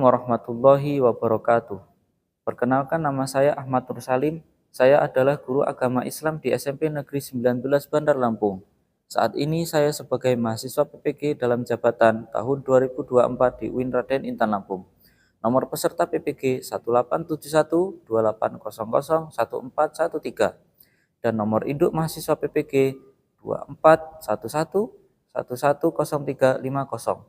warahmatullahi wabarakatuh. Perkenalkan, nama saya Ahmad Nur Salim. Saya adalah guru agama Islam di SMP Negeri 19 Bandar Lampung. Saat ini saya sebagai mahasiswa PPG dalam jabatan tahun 2024 di UIN Raden Intan Lampung. Nomor peserta PPG 187128001413 dan nomor induk mahasiswa PPG 2411110350.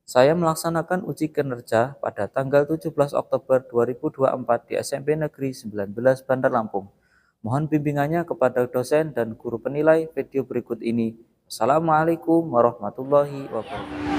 Saya melaksanakan uji kinerja pada tanggal 17 Oktober 2024 di SMP Negeri 19 Bandar Lampung. Mohon bimbingannya kepada dosen dan guru penilai video berikut ini. Assalamualaikum warahmatullahi wabarakatuh.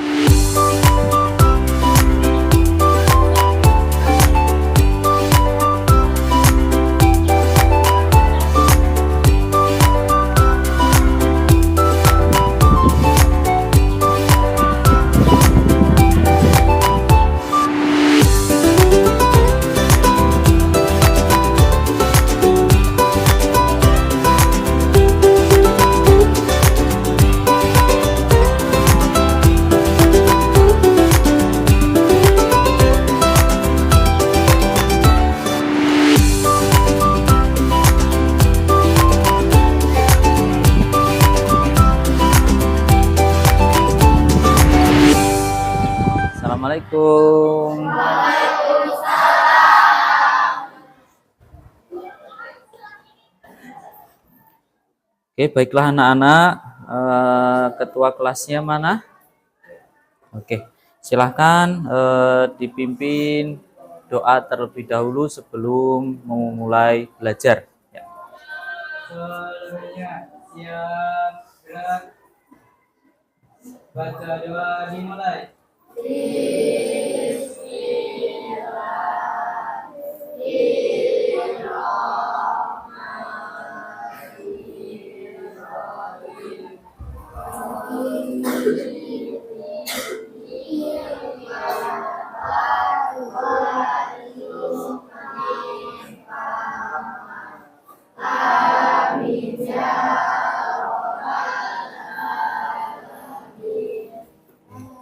Assalamualaikum. Oke, baiklah anak-anak, ketua kelasnya mana? Oke, silahkan dipimpin doa terlebih dahulu sebelum memulai belajar. Ya. Seluruhnya siap, gerak, baca doa dimulai.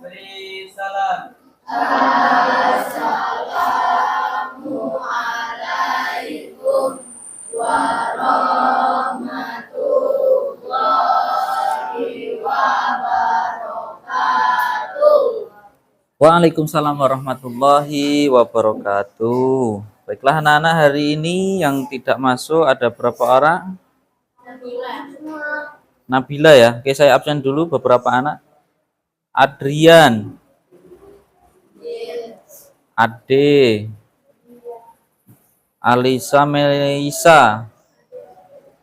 Beri salam. Assalamualaikum warahmatullahi wabarakatuh. Waalaikumsalam warahmatullahi wabarakatuh. Baiklah anak-anak, hari ini yang tidak masuk ada berapa orang? Nabila ya. Oke, saya absen dulu beberapa anak. Adrian, Ade, Alisa Melisa,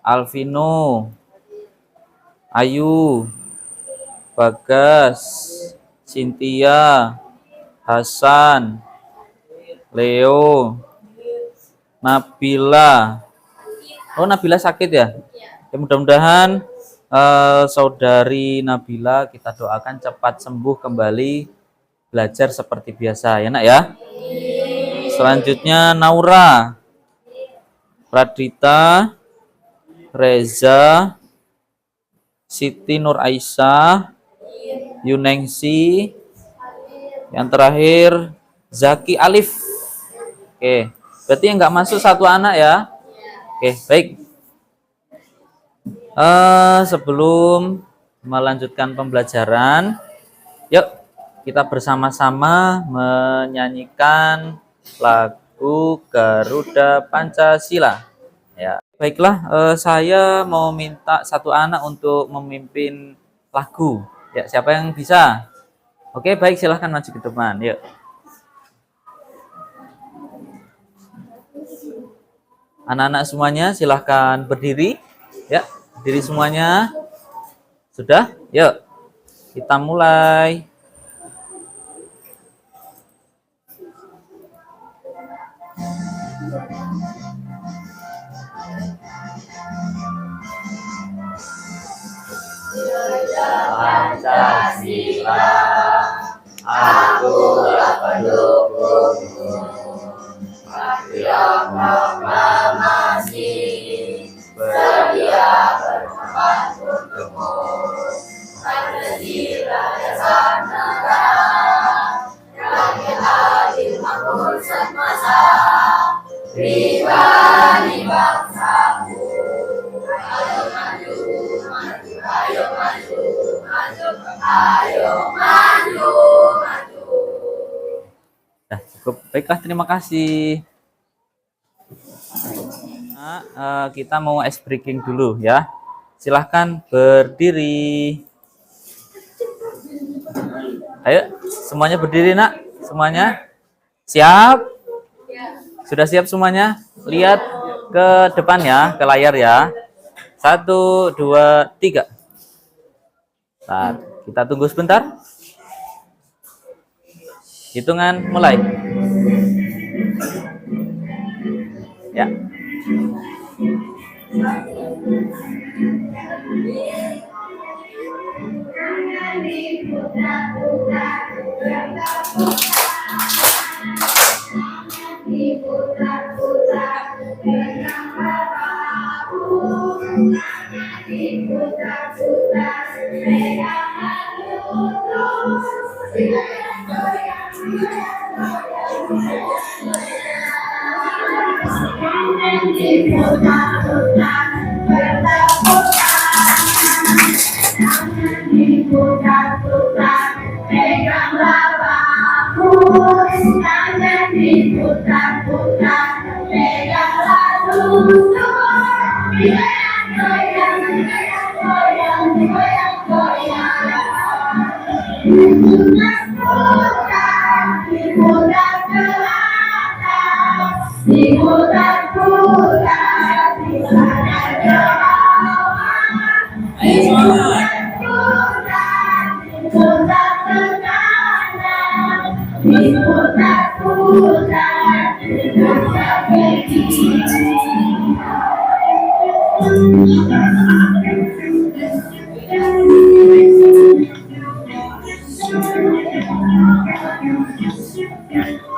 Alvino, Ayu, Bagas, Cynthia, Hasan, Leo, Nabila. Oh, Nabila sakit ya? Ya, mudah-mudahan saudari Nabila kita doakan cepat sembuh kembali belajar seperti biasa ya nak ya. Selanjutnya Naura, Radita, Reza, Siti Nur Aisyah, Yunengsi, yang terakhir Zaki Alif. Oke, berarti yang nggak masuk satu anak ya. Oke, baik. Sebelum melanjutkan pembelajaran, yuk kita bersama-sama menyanyikan lagu Garuda Pancasila. Ya, baiklah, saya mau minta satu anak untuk memimpin lagu. Ya, siapa yang bisa? Oke, baik, silahkan maju ke depan. Yuk. Anak-anak semuanya silahkan berdiri. Ya. Diri semuanya sudah? Yuk kita mulai. Pancasila, aku pendukungmu. Patriot proklamasi, sedia berkorban untukmu. Pancasila dasar negara, rakyat adil pribadi bangsaku. Ayo maju, maju, ayo maju, maju, ayo maju, maju. Nah, cukup. Baiklah, terima kasih. Nah, kita mau ice breaking dulu ya. Silahkan berdiri. Ayo, semuanya berdiri nak. Semuanya siap? Sudah siap semuanya? Lihat ke depan ya, ke layar ya. 1, 2, 3. Nah, kita tunggu sebentar. Hitungan mulai. Ya.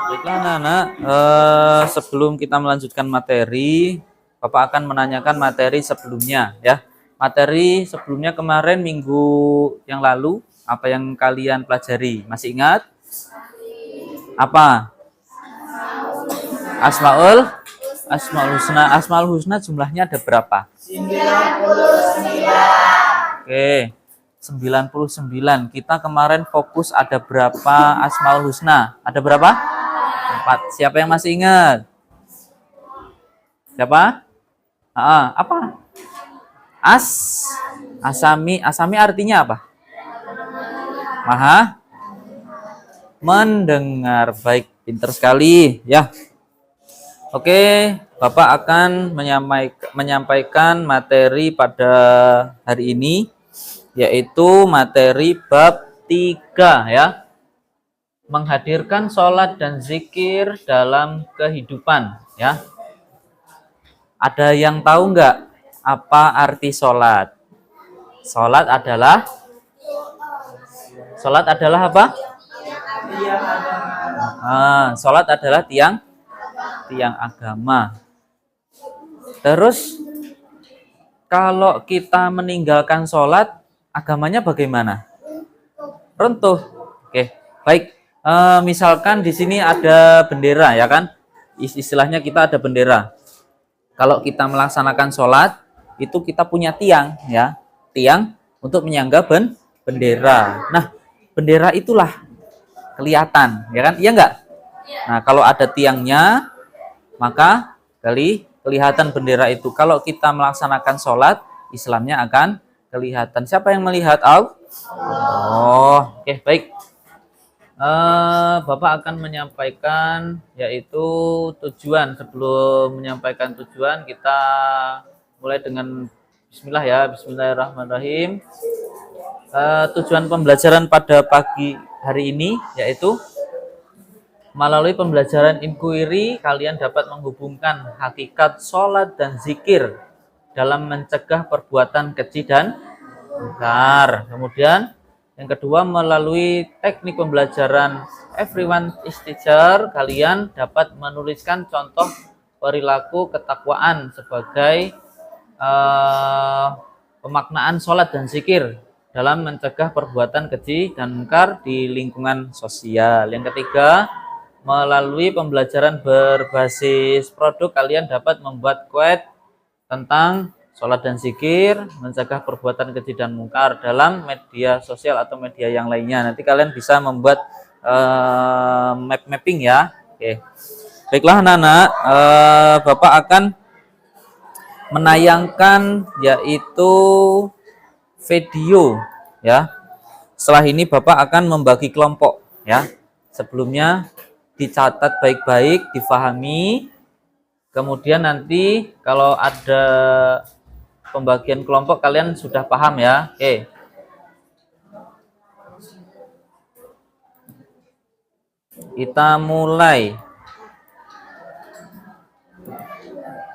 Baiklah anak-anak, sebelum kita melanjutkan materi, Bapak akan menanyakan materi sebelumnya ya. Materi sebelumnya kemarin minggu yang lalu, apa yang kalian pelajari? Masih ingat? Apa? Asmaul Husna. Asmaul Husna jumlahnya ada berapa? 99. Oke, 99. Kita kemarin fokus ada berapa Asmaul Husna? Ada berapa? 4. Siapa yang masih ingat? Siapa? Apa? Asami. Asami artinya apa? Maha mendengar. Baik, pinter sekali ya. Oke, Bapak akan menyampaikan materi pada hari ini, yaitu materi bab 3 ya. Menghadirkan sholat dan zikir dalam kehidupan ya. Ada yang tahu nggak apa arti sholat? Sholat adalah apa? Sholat adalah tiang agama. Terus kalau kita meninggalkan sholat, agamanya bagaimana? Runtuh. Oke, baik. Misalkan di sini ada bendera ya kan? Istilahnya kita ada bendera. Kalau kita melaksanakan sholat, itu kita punya tiang ya, tiang untuk menyangga bendera. Nah, bendera itulah kelihatan, ya kan? Iya enggak? Nah, kalau ada tiangnya, maka kelihatan bendera itu. Kalau kita melaksanakan sholat, Islamnya akan kelihatan. Siapa yang melihat? Oke, baik. Bapak akan menyampaikan yaitu tujuan. Sebelum menyampaikan tujuan, kita mulai dengan Bismillah ya. Bismillahirrahmanirrahim. Tujuan pembelajaran pada pagi hari ini yaitu melalui pembelajaran inquiry, kalian dapat menghubungkan hakikat sholat dan zikir dalam mencegah perbuatan keji dan mungkar. Kemudian yang kedua, melalui teknik pembelajaran everyone is teacher, kalian dapat menuliskan contoh perilaku ketakwaan sebagai pemaknaan sholat dan zikir dalam mencegah perbuatan keji dan mungkar di lingkungan sosial. Yang ketiga, melalui pembelajaran berbasis produk kalian dapat membuat quote tentang sholat dan zikir, mencegah perbuatan keji dan mungkar dalam media sosial atau media yang lainnya. Nanti kalian bisa membuat mapping ya. Oke. Baiklah anak-anak, Bapak akan menayangkan yaitu video ya. Setelah ini Bapak akan membagi kelompok ya. Sebelumnya dicatat baik-baik, difahami. Kemudian nanti kalau ada pembagian kelompok kalian sudah paham ya. Oke. Kita mulai.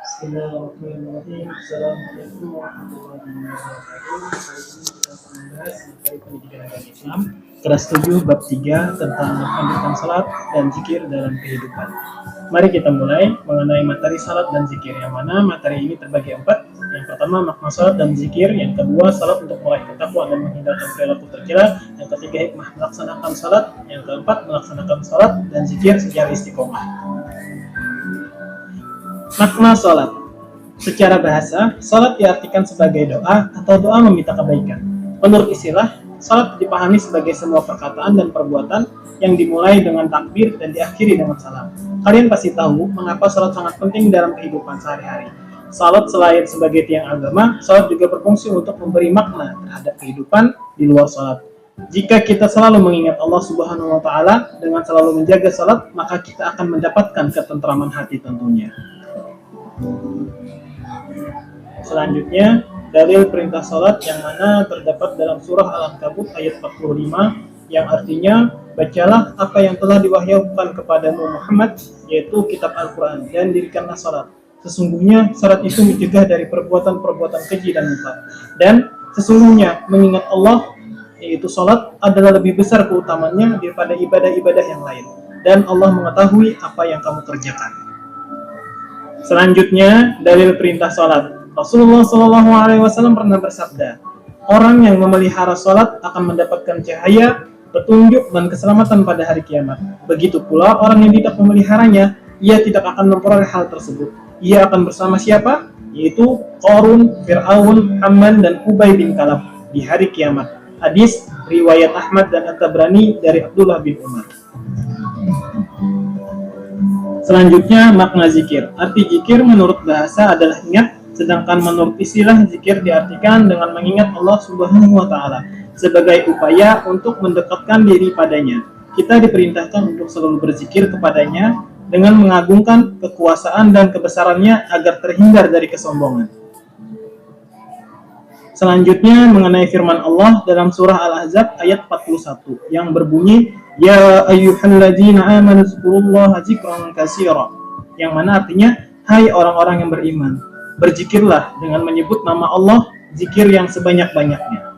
Bismillahirrahmanirrahim. Assalamualaikum warahmatullahi wabarakatuh. Pendidikan agama Islam kelas 7 bab 3 tentang menghadirkan salat dan zikir dalam kehidupan. Mari kita mulai mengenai materi salat dan zikir, yang mana materi ini terbagi 4. Yang pertama makna salat dan zikir, yang kedua salat untuk meraih ketakwaan dan menghindarkan perilaku tercela, yang ketiga hikmah melaksanakan salat, yang keempat melaksanakan salat dan zikir secara istiqomah. Makna salat. Secara bahasa, salat diartikan sebagai doa atau doa meminta kebaikan. Menurut istilah, salat dipahami sebagai semua perkataan dan perbuatan yang dimulai dengan takbir dan diakhiri dengan salam. Kalian pasti tahu mengapa salat sangat penting dalam kehidupan sehari-hari. Salat selain sebagai tiang agama, salat juga berfungsi untuk memberi makna terhadap kehidupan di luar salat. Jika kita selalu mengingat Allah Subhanahu wa taala dengan selalu menjaga salat, maka kita akan mendapatkan ketentraman hati tentunya. Selanjutnya, dalil perintah salat yang mana terdapat dalam surah Al-Ankabut ayat 45 yang artinya, bacalah apa yang telah diwahyukan kepadamu Muhammad, yaitu kitab Al-Quran, dan dirikanlah salat. Sesungguhnya salat itu mencegah dari perbuatan-perbuatan keji dan mungkar. Dan sesungguhnya mengingat Allah, yaitu salat, adalah lebih besar keutamaannya daripada ibadah-ibadah yang lain. Dan Allah mengetahui apa yang kamu kerjakan. Selanjutnya, dalil perintah salat. Rasulullah SAW pernah bersabda, orang yang memelihara salat akan mendapatkan cahaya, petunjuk, dan keselamatan pada hari kiamat. Begitu pula orang yang tidak memeliharanya, ia tidak akan memperoleh hal tersebut. Ia akan bersama siapa? Yaitu Qarun, Fir'aun, Haman, dan Ubay bin Kalab di hari kiamat. Hadis riwayat Ahmad dan At-Tabrani dari Abdullah bin Umar. Selanjutnya, makna zikir. Arti zikir menurut bahasa adalah ingat, sedangkan menurut istilah zikir diartikan dengan mengingat Allah Subhanahu wa taala sebagai upaya untuk mendekatkan diri padanya. Kita diperintahkan untuk selalu berzikir kepadanya dengan mengagungkan kekuasaan dan kebesarannya agar terhindar dari kesombongan. Selanjutnya mengenai firman Allah dalam surah Al-Ahzab ayat 41 yang berbunyi, Ya ayyuhalladzina amanu dzkurullaha dzikran katsira, yang mana artinya, hai orang-orang yang beriman, berzikirlah dengan menyebut nama Allah, zikir yang sebanyak-banyaknya.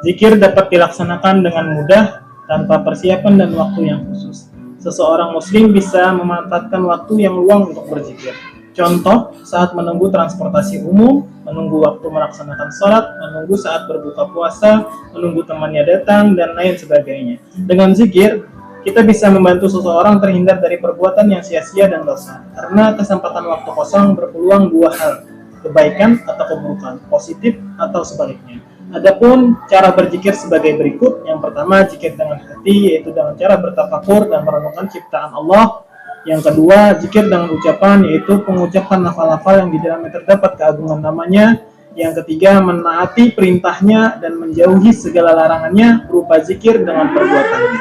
Zikir dapat dilaksanakan dengan mudah tanpa persiapan dan waktu yang khusus. Seseorang muslim bisa memanfaatkan waktu yang luang untuk berzikir. Contoh, saat menunggu transportasi umum, menunggu waktu melaksanakan sholat, menunggu saat berbuka puasa, menunggu temannya datang, dan lain sebagainya. Dengan zikir, kita bisa membantu seseorang terhindar dari perbuatan yang sia-sia dan dosa. Karena kesempatan waktu kosong berpeluang dua hal, kebaikan atau keburukan, positif atau sebaliknya. Adapun cara berzikir sebagai berikut. Yang pertama, zikir dengan hati, yaitu dengan cara bertafakur dan merenungkan ciptaan Allah. Yang kedua, zikir dengan ucapan, yaitu pengucapan lafal-lafal yang di dalamnya terdapat keagungan namanya. Yang ketiga, menaati perintahnya dan menjauhi segala larangannya berupa zikir dengan perbuatannya.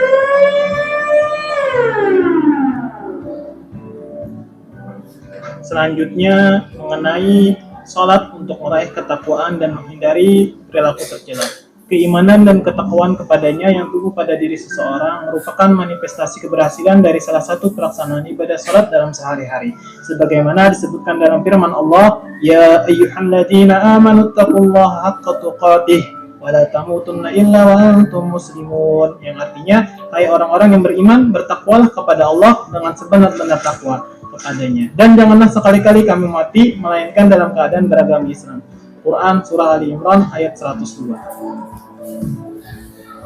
Selanjutnya, mengenai salat untuk meraih ketakwaan dan menghindari perilaku tercela. Keimanan dan ketakwaan kepadanya yang tumbuh pada diri seseorang merupakan manifestasi keberhasilan dari salah satu pelaksanaan ibadah salat dalam sehari-hari. Sebagaimana disebutkan dalam firman Allah, Ya ayyuhalladzina amanu taqullaha haqqa tuqatih wa la tamutunna illa wa antum muslimun, yang artinya, hai orang-orang yang beriman, bertakwalah kepada Allah dengan sebenar-benar takwa kepadanya, dan janganlah sekali-kali kamu mati melainkan dalam keadaan beragama Islam. Quran Surah Ali Imran ayat 102.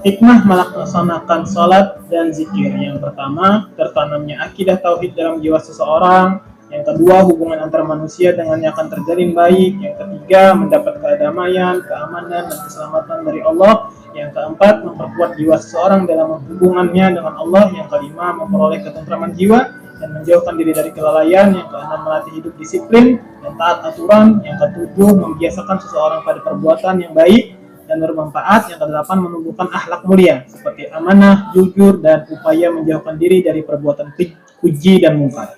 Hikmah melaksanakan sholat dan zikir. Yang pertama, tertanamnya akidah tauhid dalam jiwa seseorang. Yang kedua, hubungan antar manusia dengannya akan terjalin baik. Yang ketiga, mendapat kedamaian, keamanan, dan keselamatan dari Allah. Yang keempat, memperkuat jiwa seseorang dalam hubungannya dengan Allah. Yang kelima, memperoleh ketentraman jiwa dan menjauhkan diri dari kelalaian. Yang keenam, melatih hidup disiplin dan taat aturan. Yang ketujuh, membiasakan seseorang pada perbuatan yang baik dan bermanfaat. Yang kedelapan, menumbuhkan akhlak mulia seperti amanah, jujur, dan upaya menjauhkan diri dari perbuatan keji dan mungkar.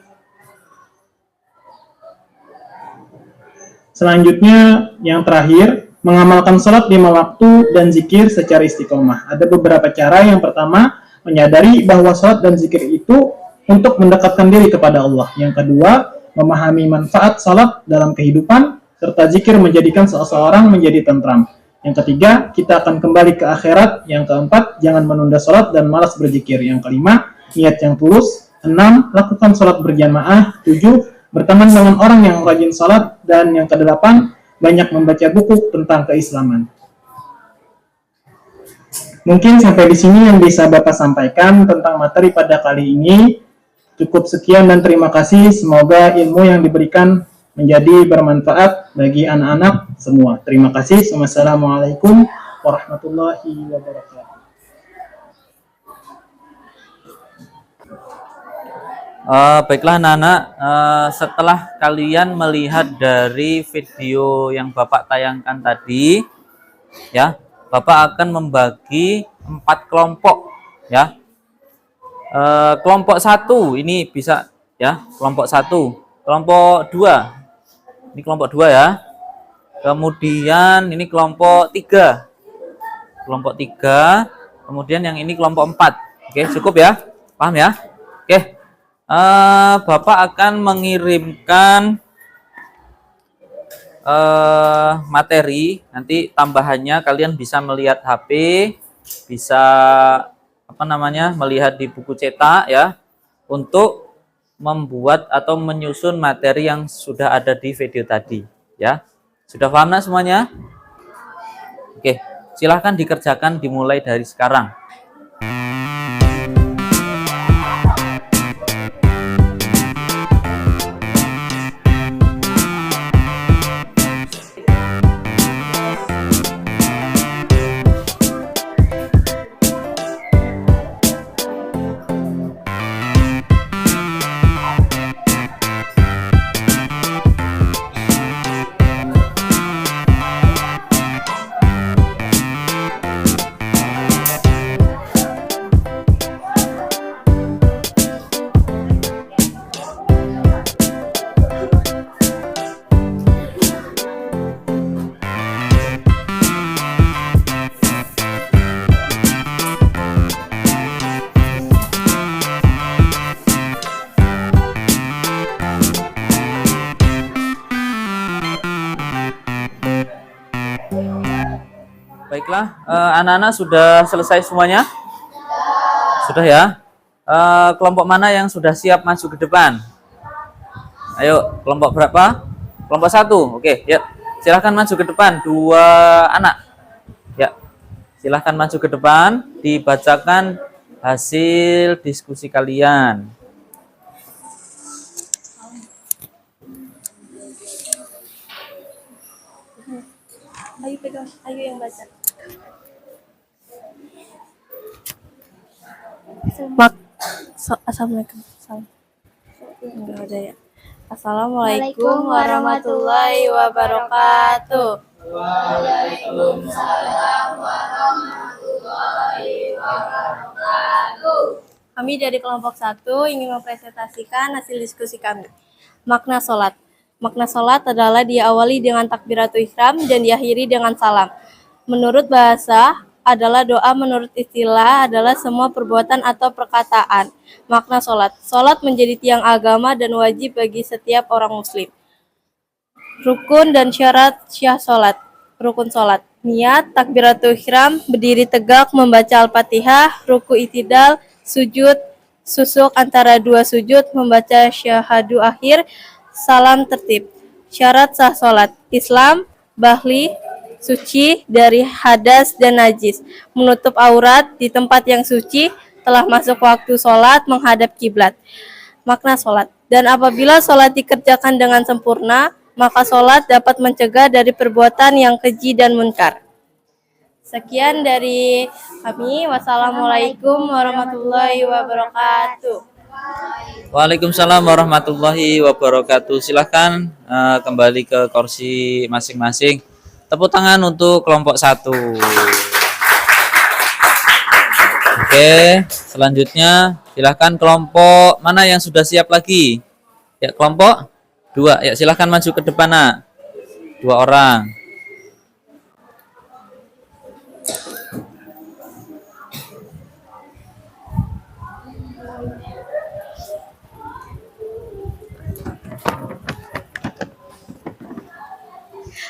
Selanjutnya, yang terakhir, mengamalkan sholat 5 waktu dan zikir secara istiqomah. Ada beberapa cara. Yang pertama, menyadari bahwa sholat dan zikir itu untuk mendekatkan diri kepada Allah. Yang kedua, memahami manfaat sholat dalam kehidupan, serta zikir menjadikan seseorang menjadi tentram. Yang ketiga, kita akan kembali ke akhirat. Yang keempat, jangan menunda sholat dan malas berzikir. Yang kelima, niat yang tulus. 6, lakukan sholat berjamaah. 7, berteman dengan orang yang rajin sholat. Dan yang kedelapan, banyak membaca buku tentang keislaman. Mungkin sampai di sini yang bisa Bapak sampaikan tentang materi pada kali ini. Cukup sekian dan terima kasih. Semoga ilmu yang diberikan menjadi bermanfaat bagi anak-anak semua. Terima kasih. Wassalamualaikum warahmatullahi wabarakatuh. Baiklah anak-anak, setelah kalian melihat dari video yang Bapak tayangkan tadi, ya, Bapak akan membagi 4 kelompok, ya. Kelompok 1 ini bisa, ya, kelompok 1, kelompok 2, ini kelompok 2 ya. Kemudian ini kelompok 3, kemudian yang ini kelompok 4. Oke, cukup ya, paham ya? Oke. Bapak akan mengirimkan materi, nanti tambahannya kalian bisa melihat HP, bisa melihat di buku cetak ya, untuk membuat atau menyusun materi yang sudah ada di video tadi ya. Sudah paham semuanya? Oke, silahkan dikerjakan, dimulai dari sekarang. Baiklah, anak-anak sudah selesai semuanya? Sudah ya? Kelompok mana yang sudah siap maju ke depan? Ayo, kelompok berapa? Kelompok 1. Oke, ya. Silahkan maju ke depan, 2 anak. Ya, silahkan maju ke depan, dibacakan hasil diskusi kalian. Ayo pegang, ayo yang baca. Assalamualaikum. Enggak ada ya. Assalamualaikum warahmatullahi wabarakatuh. Waalaikumsalam warahmatullahi wabarakatuh. Kami dari kelompok 1 ingin mempresentasikan hasil diskusi kami. Makna sholat. Makna sholat adalah diawali dengan takbiratul ihram dan diakhiri dengan salam. Menurut bahasa adalah doa, menurut istilah adalah semua perbuatan atau perkataan. Makna sholat. Sholat menjadi tiang agama dan wajib bagi setiap orang muslim. Rukun dan syarat syah sholat. Rukun sholat. Niat, takbiratul ihram, berdiri tegak, membaca Al-Fatihah, ruku itidal, sujud, susuk antara 2 sujud, membaca syahadu akhir, salam tertib. Syarat sah sholat. Islam, bahli, suci dari hadas dan najis, menutup aurat di tempat yang suci, telah masuk waktu sholat menghadap kiblat. Makna sholat. Dan apabila sholat dikerjakan dengan sempurna, maka sholat dapat mencegah dari perbuatan yang keji dan munkar. Sekian dari kami. Wassalamualaikum warahmatullahi wabarakatuh. Waalaikumsalam warahmatullahi wabarakatuh. Silahkan kembali ke kursi masing-masing. Tepuk tangan untuk kelompok 1. Oke, selanjutnya silahkan kelompok mana yang sudah siap lagi? Ya, kelompok 2. Ya, silahkan maju ke depan, nak. 2 orang.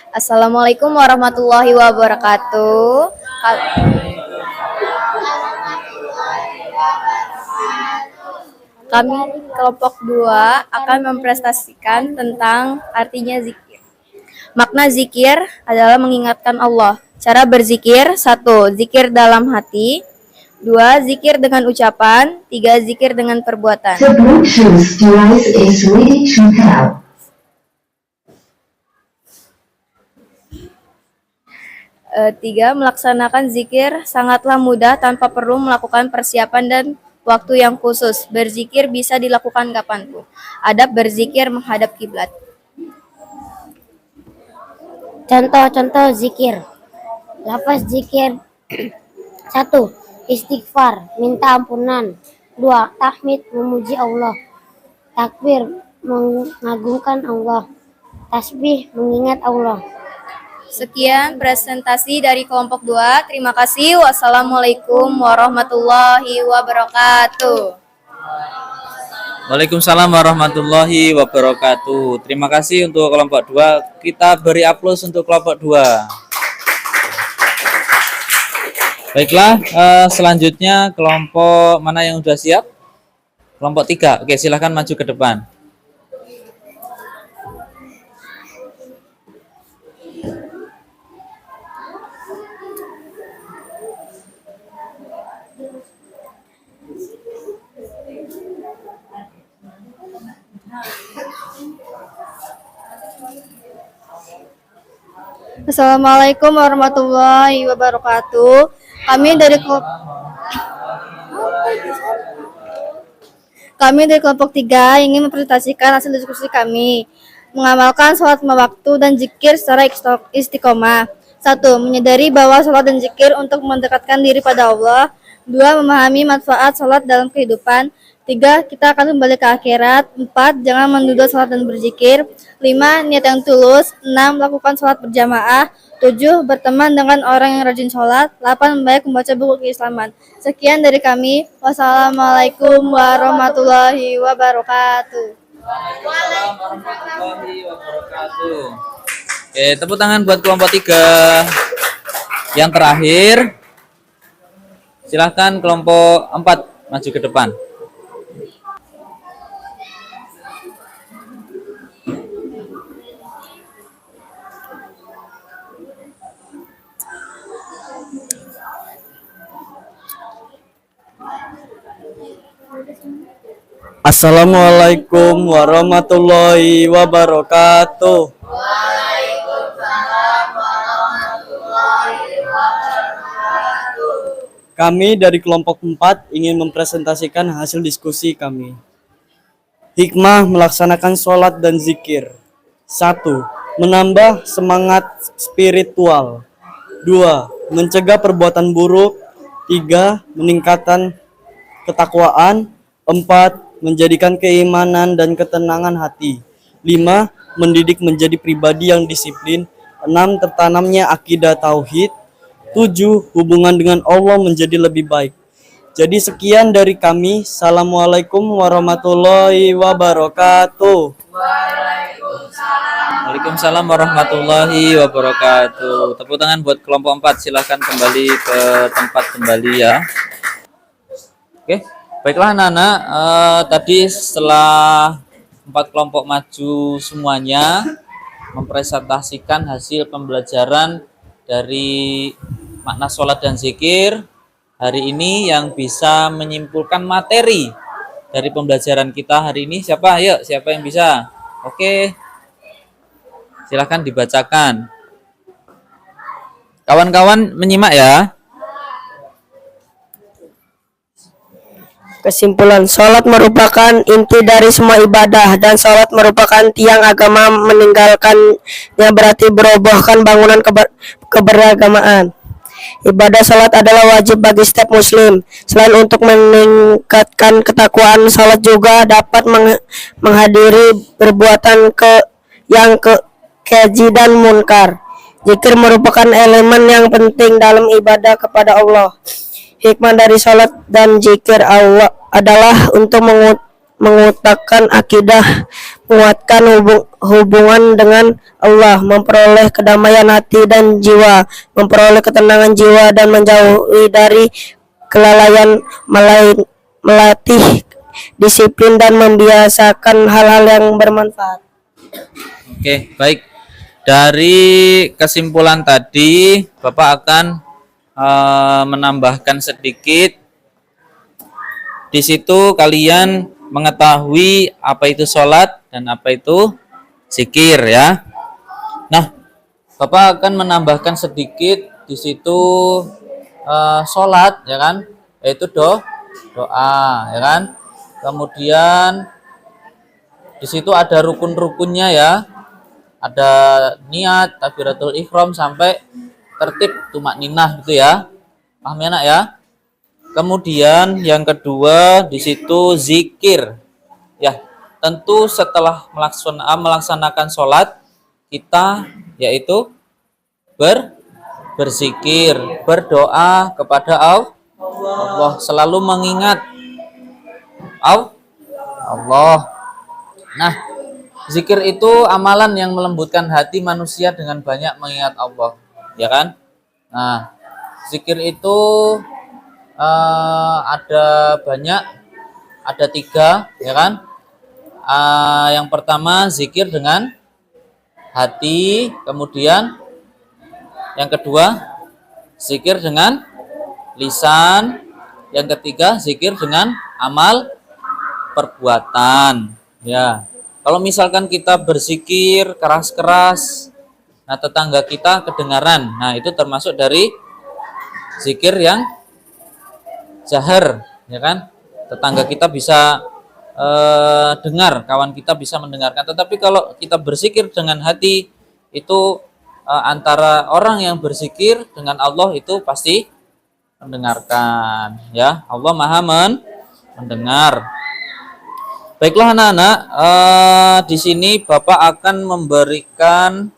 Assalamualaikum warahmatullahi wabarakatuh. Kami kelompok 2 akan mempresentasikan tentang artinya zikir. Makna zikir adalah mengingatkan Allah. Cara berzikir: 1. Zikir dalam hati. 2. Zikir dengan ucapan. 3. Zikir dengan perbuatan. The Bluetooth device is ready to pair. 3. Melaksanakan zikir sangatlah mudah tanpa perlu melakukan persiapan dan waktu yang khusus. Berzikir bisa dilakukan kapanpun. Adab berzikir menghadap kiblat. Contoh-contoh zikir. Lafaz zikir. 1. Istighfar, minta ampunan. 2. Tahmid, memuji Allah. Takbir, mengagungkan Allah. Tasbih, mengingat Allah. Sekian presentasi dari kelompok 2. Terima kasih. Wassalamualaikum warahmatullahi wabarakatuh. Waalaikumsalam warahmatullahi wabarakatuh. Terima kasih untuk kelompok 2. Kita beri aplaus untuk kelompok 2. Baiklah, selanjutnya kelompok mana yang sudah siap? Kelompok 3. Oke, silahkan maju ke depan. Assalamualaikum warahmatullahi wabarakatuh. Kami dari kelompok 3 ingin mempresentasikan hasil diskusi kami. Mengamalkan sholat lima waktu dan zikir secara istiqomah. 1. Menyadari bahwa sholat dan zikir untuk mendekatkan diri pada Allah. 2. Memahami manfaat sholat dalam kehidupan. 3. Kita akan kembali ke akhirat. 4. Jangan menduda sholat dan berzikir. 5. Niat yang tulus. 6. Lakukan sholat berjamaah. 7. Berteman dengan orang yang rajin sholat. 8. Baik membaca buku keislaman. Sekian dari kami. Wassalamualaikum warahmatullahi wabarakatuh. Waalaikumsalam warahmatullahi wabarakatuh. Oke, tepuk tangan buat kelompok 3. Yang terakhir, silahkan kelompok 4 maju ke depan. Assalamualaikum warahmatullahi wabarakatuh. Kami dari kelompok 4 ingin mempresentasikan hasil diskusi kami. Hikmah melaksanakan sholat dan zikir. 1. Menambah semangat spiritual. 2. Mencegah perbuatan buruk. 3. Meningkatkan ketakwaan. 4. Menjadikan keimanan dan ketenangan hati. 5. Mendidik menjadi pribadi yang disiplin. 6. Tertanamnya akidah tauhid. 7. Hubungan dengan Allah menjadi lebih baik. Jadi sekian dari kami. Assalamualaikum warahmatullahi wabarakatuh. Waalaikumsalam warahmatullahi wabarakatuh. Tepuk tangan buat kelompok 4. Silahkan kembali ke tempat kembali ya. Oke, baiklah anak-anak. Tadi setelah 4 kelompok maju semuanya mempresentasikan hasil pembelajaran dari makna sholat dan zikir hari ini yang bisa menyimpulkan materi dari pembelajaran kita hari ini? Siapa? Ayo, siapa yang bisa? Oke, silahkan dibacakan. Kawan-kawan menyimak ya. Kesimpulan, sholat merupakan inti dari semua ibadah dan sholat merupakan tiang agama, meninggalkannya berarti merobohkan bangunan keberagamaan. Ibadah sholat adalah wajib bagi setiap muslim. Selain untuk meningkatkan ketakwaan, sholat juga dapat menghadiri perbuatan keji dan munkar. Zikir merupakan elemen yang penting dalam ibadah kepada Allah. Hikmah dari sholat dan zikir Allah adalah untuk menguatkan akidah, menguatkan hubungan dengan Allah, memperoleh kedamaian hati dan jiwa, memperoleh ketenangan jiwa dan menjauhi dari kelalaian, melatih disiplin dan membiasakan hal-hal yang bermanfaat. Oke, baik. Dari kesimpulan tadi, Bapak akan menambahkan sedikit. Di situ kalian mengetahui apa itu sholat dan apa itu zikir ya. Nah, Bapak akan menambahkan sedikit di situ sholat ya kan, yaitu doa ya kan. Kemudian di situ ada rukun-rukunnya ya. Ada niat, takbiratul ihram sampai tertib tumakninah gitu ya. Paham ya nak ya? Kemudian yang kedua di situ zikir. Ya, tentu setelah melaksanakan sholat kita yaitu berzikir, berdoa kepada Allah, selalu mengingat Allah. Nah, zikir itu amalan yang melembutkan hati manusia dengan banyak mengingat Allah. Ya kan? Nah, zikir itu ada banyak, ada 3, ya kan? Yang pertama zikir dengan hati, kemudian yang kedua zikir dengan lisan, yang ketiga zikir dengan amal perbuatan. Ya, kalau misalkan kita berzikir keras-keras, nah tetangga kita kedengaran, nah itu termasuk dari zikir yang jahar, ya kan? Tetangga kita bisa dengar, kawan kita bisa mendengarkan. Tetapi kalau kita berzikir dengan hati, itu antara orang yang berzikir dengan Allah itu pasti mendengarkan, ya. Allah Maha mendengar. Baiklah anak-anak, di sini Bapak akan memberikan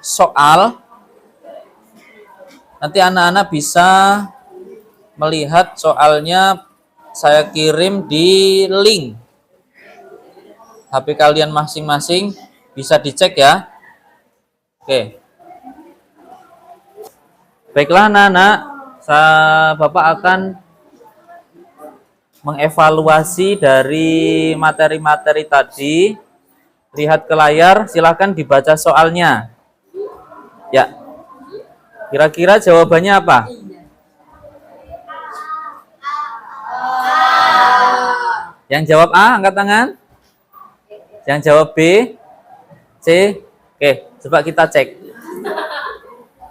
soal. Nanti anak-anak bisa melihat soalnya, saya kirim di link HP kalian masing-masing, bisa dicek ya. Oke. Baiklah anak-anak, Bapak akan mengevaluasi dari materi-materi tadi. Lihat ke layar, silakan dibaca soalnya. Ya. Kira-kira jawabannya apa? Yang jawab A, angkat tangan. Yang jawab B, C. Oke, coba kita cek.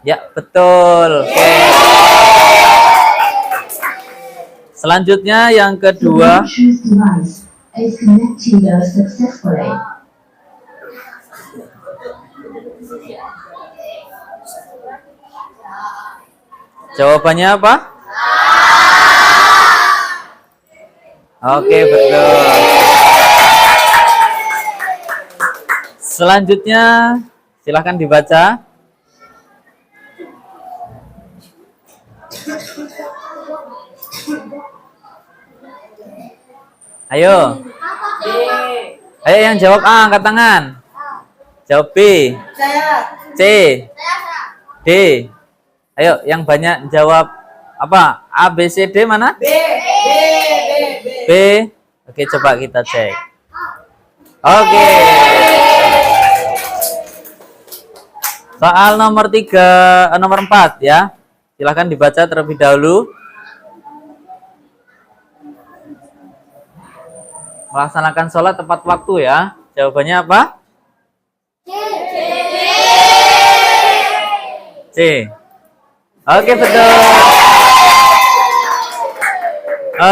Ya, betul. Oke. Selanjutnya yang kedua. Jawabannya apa? Oke, betul. Selanjutnya silahkan dibaca. Ayo. Ayo yang jawab A, angkat tangan. Jawab B. C. D. Ayo yang banyak jawab apa? A, B, C, D mana? B. Oke, coba kita cek. Oke. Soal nomor 4 ya. Silahkan dibaca terlebih dahulu. Melaksanakan sholat tepat waktu ya. Jawabannya apa? C. Oke, betul.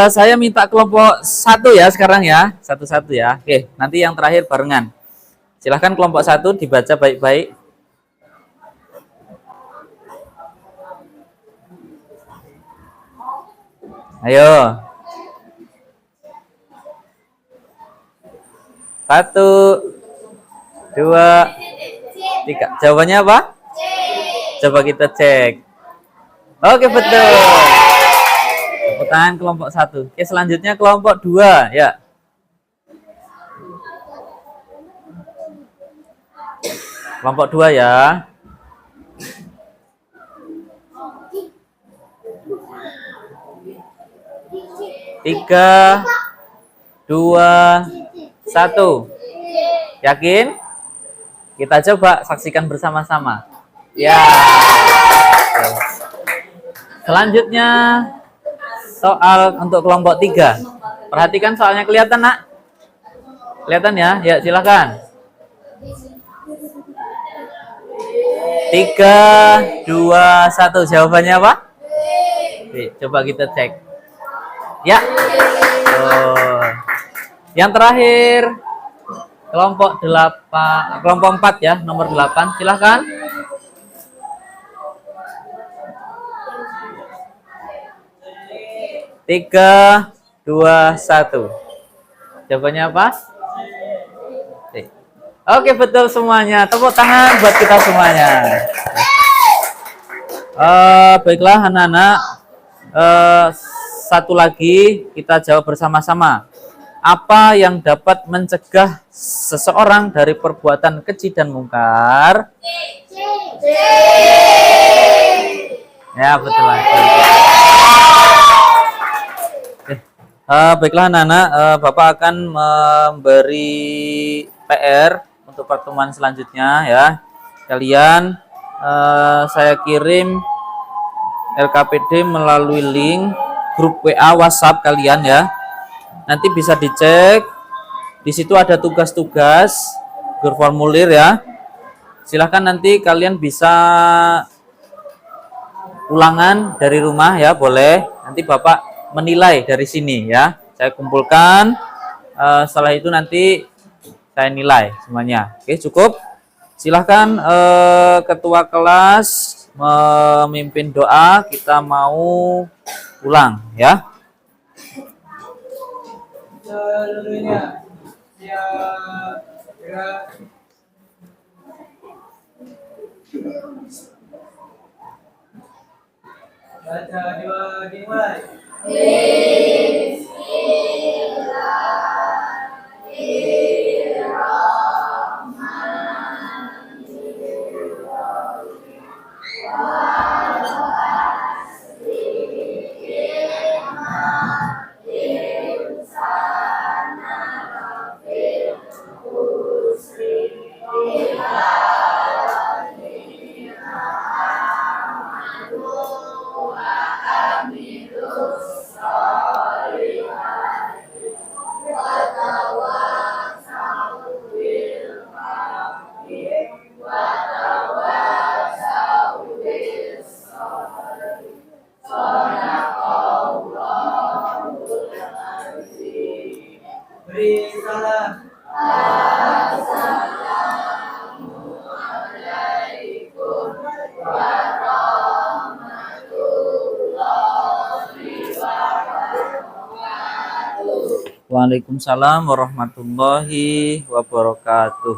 Saya minta kelompok 1 ya sekarang ya. Satu-satu ya. Oke, nanti yang terakhir barengan. Silahkan kelompok 1 dibaca baik-baik. Ayo. 1, 2, 3. Jawabannya apa? Coba kita cek. Oke, betul. Tepuk tangan kelompok 1. Oke, selanjutnya kelompok 2 ya. Kelompok 2 ya. Tiga, 2, 1. Yakin? Kita coba saksikan bersama-sama. Ya. Selanjutnya soal untuk kelompok 3. Perhatikan soalnya, kelihatan nak? Kelihatan ya? Ya, silakan. 3, 2, 1. Jawabannya apa? Oke, coba kita cek. Ya. Oh. Yang terakhir kelompok 4 ya, nomor 8. Silakan. Tiga, 2, 1. Jawabannya apa? C. Oke, betul semuanya. Tepuk tangan buat kita semuanya. Baiklah anak-anak. Satu lagi kita jawab bersama-sama. Apa yang dapat mencegah seseorang dari perbuatan keji dan mungkar? Ya, betul lagi. Baiklah anak-anak, Bapak akan memberi PR untuk pertemuan selanjutnya ya. Kalian saya kirim LKPD melalui link grup WA WhatsApp kalian ya. Nanti bisa dicek. Di situ ada tugas-tugas, berformulir ya. Silahkan nanti kalian bisa ulangan dari rumah ya, boleh. Nanti Bapak menilai dari sini ya. Saya kumpulkan. Setelah itu nanti saya nilai semuanya. Oke, cukup. Silahkan ketua kelas memimpin doa. Kita mau ulang ya. Seluruhnya siap gerak. Baca doa dimulai. Beri salam. Waalaikumsalam warahmatullahi wabarakatuh.